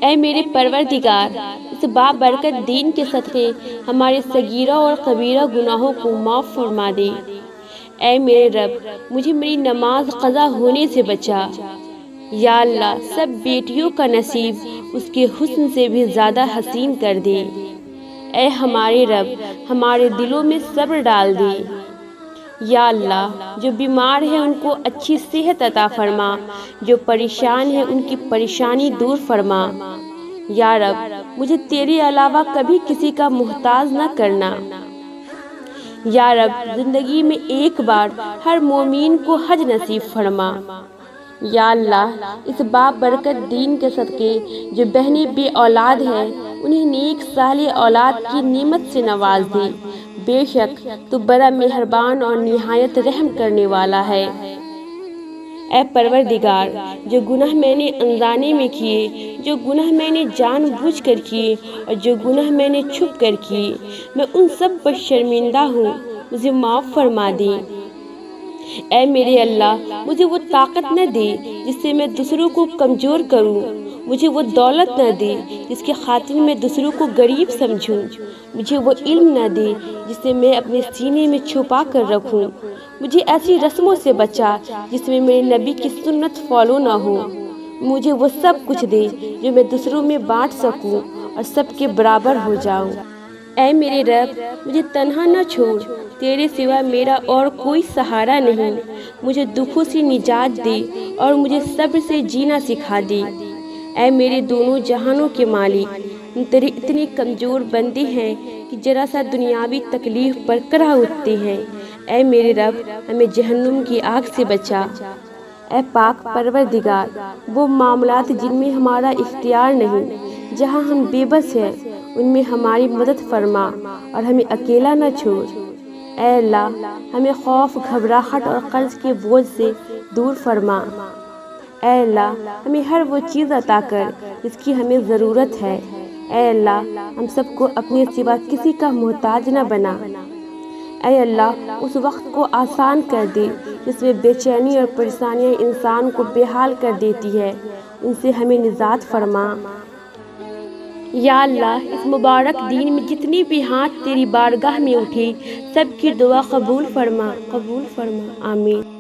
اے میرے پروردگار، اس بابرکت دین کے صدقے ہمارے صغیرہ اور کبیرہ گناہوں کو معاف فرما دے۔ اے میرے رب، مجھے میری نماز قضا ہونے سے بچا۔ یا اللہ، سب بیٹیوں کا نصیب اس کے حسن سے بھی زیادہ حسین کر دے۔ اے ہمارے رب، ہمارے دلوں میں صبر ڈال دے۔ یا اللہ، جو بیمار ہیں ان کو اچھی صحت عطا فرما، جو پریشان ہیں ان کی پریشانی دور فرما۔ یا رب، مجھے تیرے علاوہ کبھی کسی کا محتاج نہ کرنا۔ یا رب، زندگی میں ایک بار ہر مومن کو حج نصیب فرما۔ یا اللہ، اس بابرکت دین کے صدقے جو بہنیں بے اولاد ہیں انہیں نیک صالح اولاد کی نعمت سے نواز دے۔ بے شک تو بڑا مہربان اور نہایت رحم کرنے والا ہے۔ اے پروردگار، جو گناہ میں نے انجانے میں کیے، جو گناہ میں نے جان بوجھ کر کیے اور جو گناہ میں نے چھپ کر کیے، میں ان سب پر شرمندہ ہوں، مجھے معاف فرما دے۔ اے میرے اللہ، مجھے وہ طاقت نہ دے جس سے میں دوسروں کو کمزور کروں، مجھے وہ دولت نہ دے جس کے خاطر میں دوسروں کو غریب سمجھوں، مجھے وہ علم نہ دے جس سے میں اپنے سینے میں چھپا کر رکھوں، مجھے ایسی رسموں سے بچا جس میں میرے نبی کی سنت فالو نہ ہو، مجھے وہ سب کچھ دے جو میں دوسروں میں بانٹ سکوں اور سب کے برابر ہو جاؤں۔ اے میرے رب، مجھے تنہا نہ چھوڑ، تیرے سوا میرا اور کوئی سہارا نہیں، مجھے دکھوں سے نجات دے اور مجھے صبر سے جینا سکھا دے۔ اے میرے دونوں جہانوں کے مالک، ہم تیرے اتنے کمزور بندے ہیں کہ ذرا سا دنیاوی تکلیف پر کرا اٹھتے ہیں۔ اے میرے رب، ہمیں جہنم کی آگ سے بچا۔ اے پاک پروردگار، وہ معاملات جن میں ہمارا اختیار نہیں، جہاں ہم بے بس ہیں، ان میں ہماری مدد فرما اور ہمیں اکیلا نہ چھوڑ۔ اے اللہ، ہمیں خوف، گھبراہٹ اور قرض کے بوجھ سے دور فرما۔ اے اللہ، ہمیں ہر وہ چیز عطا کر جس کی ہمیں ضرورت ہے۔ اے اللہ، ہم سب کو اپنے سوا کسی کا محتاج نہ بنا۔ اے اللہ، اس وقت کو آسان کر دے جس میں بے چینی اور پریشانیاں انسان کو بے حال کر دیتی ہے، ان سے ہمیں نجات فرما۔ یا اللہ، اس مبارک دین میں جتنی بھی ہاتھ تیری بارگاہ میں اٹھے، سب کی دعا قبول فرما، آمین۔